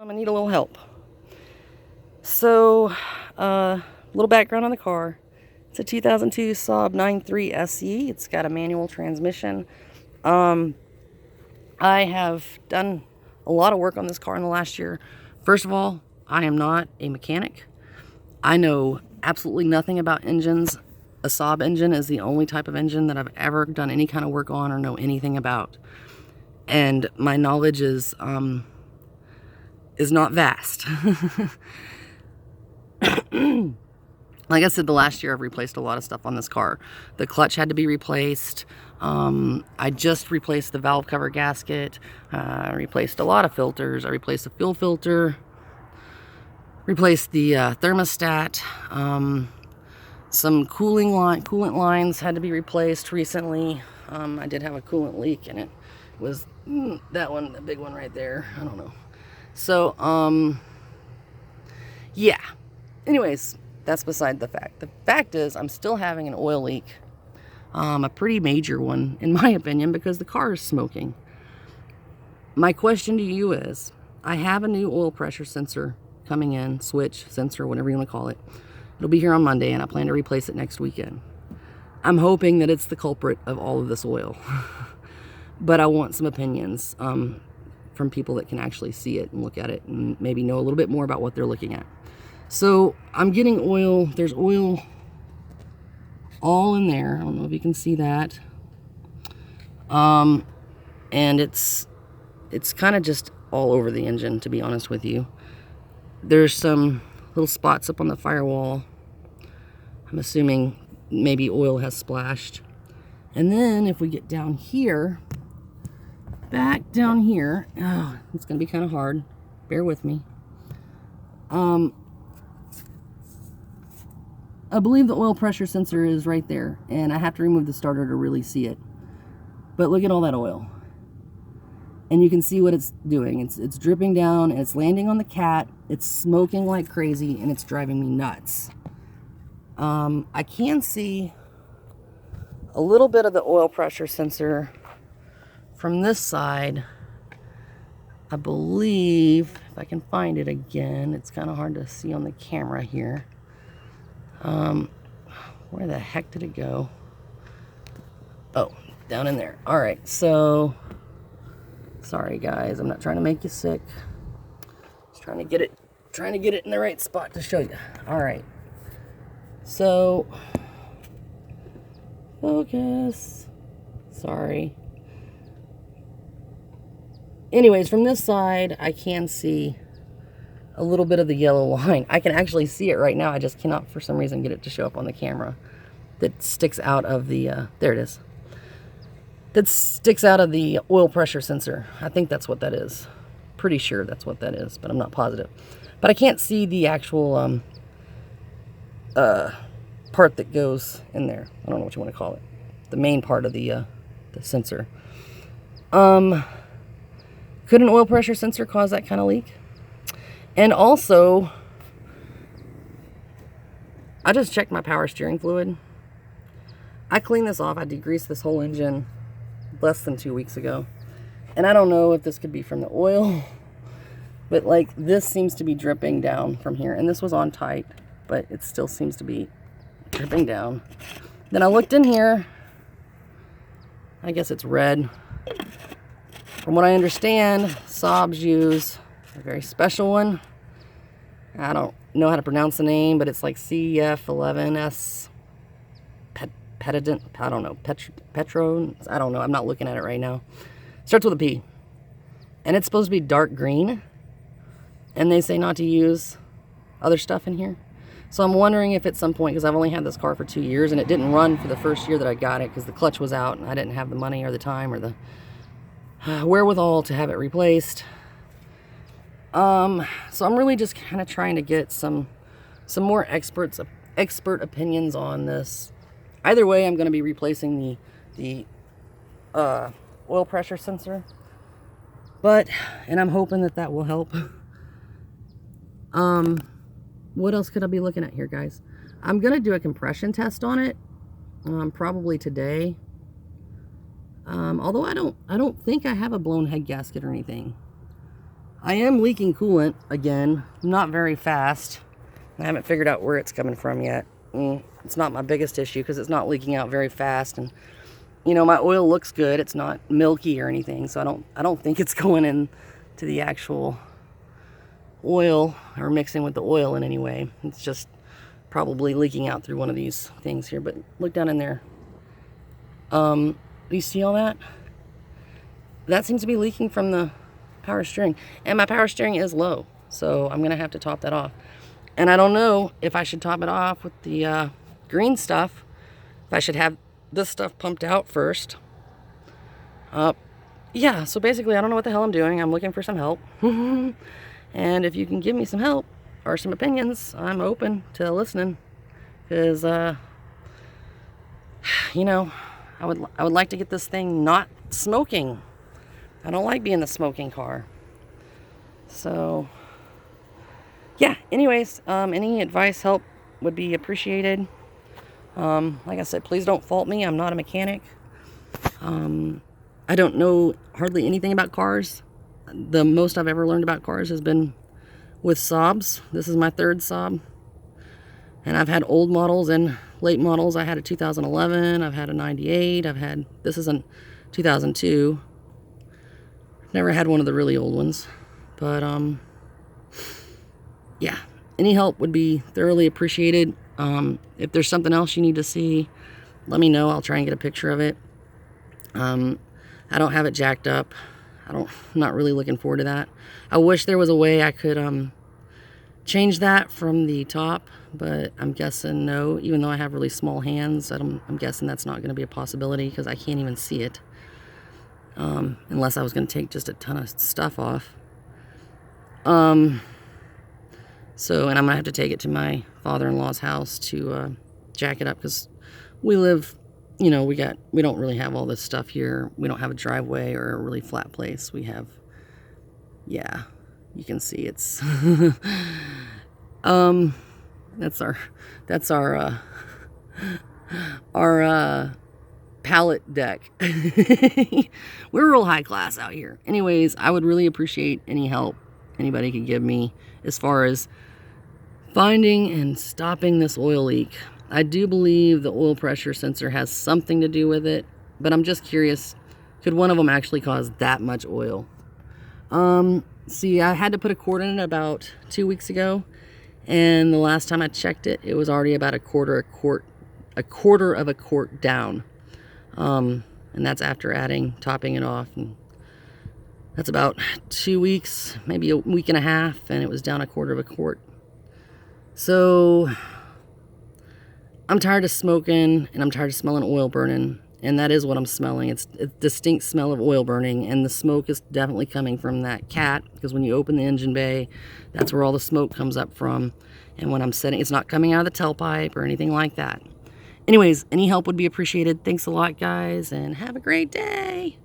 I need a little help. So, little background on the car. It's a 2002 Saab 9.3 SE. It's got a manual transmission. I have done a lot of work on this car in the last year. First of all, I am not a mechanic. I know absolutely nothing about engines. A Saab engine is the only type of engine that I've ever done any kind of work on or know anything about. And my knowledge is not vast. Like I said, the last year I've replaced a lot of stuff on this car. The clutch had to be replaced. I just replaced the valve cover gasket. I replaced a lot of filters. I replaced the fuel filter. Replaced the thermostat. Some coolant lines had to be replaced recently. I did have a coolant leak, and it was that one, the big one right there. I don't know. So, yeah. Anyways, that's beside the fact. The fact is, I'm still having an oil leak. A pretty major one, in my opinion, because the car is smoking. My question to you is, I have a new oil pressure sensor coming in, switch, sensor, whatever you want to call it. It'll be here on Monday, and I plan to replace it next weekend. I'm hoping that it's the culprit of all of this oil. But I want some opinions from people that can actually see it and look at it and maybe know a little bit more about what they're looking at. So I'm getting oil. There's oil all in there. I don't know if you can see that. And it's kind of just all over the engine, to be honest with you. There's some little spots up on the firewall. I'm assuming maybe oil has splashed. And then if we get down here, back down here, oh, it's going to be kind of hard. Bear with me. I believe the oil pressure sensor is right there, and I have to remove the starter to really see it. But look at all that oil. And you can see what it's doing. It's dripping down, and it's landing on the cat. It's smoking like crazy, and it's driving me nuts. I can see a little bit of the oil pressure sensor from this side. I believe, if I can find it again, it's kind of hard to see on the camera here. Where the heck did it go? Oh, down in there. All right, so sorry guys, I'm not trying to make you sick. Just trying to get it in the right spot to show you. All right, so focus. Sorry. Anyways, from this side, I can see a little bit of the yellow line. I can actually see it right now. I just cannot, for some reason, get it to show up on the camera. That sticks out of the, there it is. That sticks out of the oil pressure sensor. I think that's what that is. Pretty sure that's what that is, but I'm not positive. But I can't see the actual part that goes in there. I don't know what you want to call it. The main part of the sensor. Could an oil pressure sensor cause that kind of leak? And also, I just checked my power steering fluid. I cleaned this off. I degreased this whole engine less than 2 weeks ago. And I don't know if this could be from the oil, but like this seems to be dripping down from here. And this was on tight, but it still seems to be dripping down. Then I looked in here. I guess it's red. From what I understand, Saabs use a very special one. I don't know how to pronounce the name, but it's like CF11S Petident. I don't know. Petro. I don't know. I'm not looking at it right now. Starts with a P. And it's supposed to be dark green. And they say not to use other stuff in here. So I'm wondering if at some point, because I've only had this car for 2 years, and it didn't run for the first year that I got it because the clutch was out and I didn't have the money or the time or the wherewithal to have it replaced. So I'm really just kind of trying to get some more expert opinions on this. Either way, I'm going to be replacing the oil pressure sensor. And I'm hoping that will help. What else could I be looking at here, guys? I'm going to do a compression test on it, probably today. Although I don't think I have a blown head gasket or anything. I am leaking coolant again, not very fast. I haven't figured out where it's coming from yet. It's not my biggest issue because it's not leaking out very fast, and you know, my oil looks good. It's not milky or anything, so I don't think it's going in to the actual oil or mixing with the oil in any way. It's just probably leaking out through one of these things here. But look down in there. Do you see all that? That seems to be leaking from the power steering, and my power steering is low, so I'm gonna have to top that off. And I don't know if I should top it off with the green stuff, if I should have this stuff pumped out first. Yeah, so basically I don't know what the hell I'm doing. I'm looking for some help. And if you can give me some help or some opinions, I'm open to listening, because you know, I would like to get this thing not smoking. I don't like being the smoking car. So yeah, anyways, any advice, help would be appreciated. Like I said, please don't fault me. I'm not a mechanic. I don't know hardly anything about cars. The most I've ever learned about cars has been with Saabs. This is my third Saab. And I've had old models and late models. I had a 2011, I've had a 98, this is a 2002. Never had one of the really old ones. But, yeah, any help would be thoroughly appreciated. If there's something else you need to see, let me know. I'll try and get a picture of it. I don't have it jacked up. I'm not really looking forward to that. I wish there was a way I could change that from the top, but I'm guessing no. Even though I have really small hands, I'm guessing that's not going to be a possibility because I can't even see it. Unless I was going to take just a ton of stuff off. So, and I'm going to have to take it to my father-in-law's house to jack it up, because we live, you know, we don't really have all this stuff here. We don't have a driveway or a really flat place. We have, yeah, you can see it's, that's our pallet deck. We're real high class out here. Anyways, I would really appreciate any help anybody could give me as far as finding and stopping this oil leak. I do believe the oil pressure sensor has something to do with it, but I'm just curious, could one of them actually cause that much oil? See, I had to put a quart in it about 2 weeks ago, and the last time I checked it, it was already about a quarter of a quart down. And that's after topping it off, and that's about 2 weeks, maybe a week and a half, and it was down a quarter of a quart. So I'm tired of smoking, and I'm tired of smelling oil burning, and that is what I'm smelling. It's a distinct smell of oil burning, and the smoke is definitely coming from that cat, because when you open the engine bay, that's where all the smoke comes up from. And when I'm setting, it's not coming out of the tailpipe or anything like that. Anyways, any help would be appreciated. Thanks a lot, guys, and have a great day.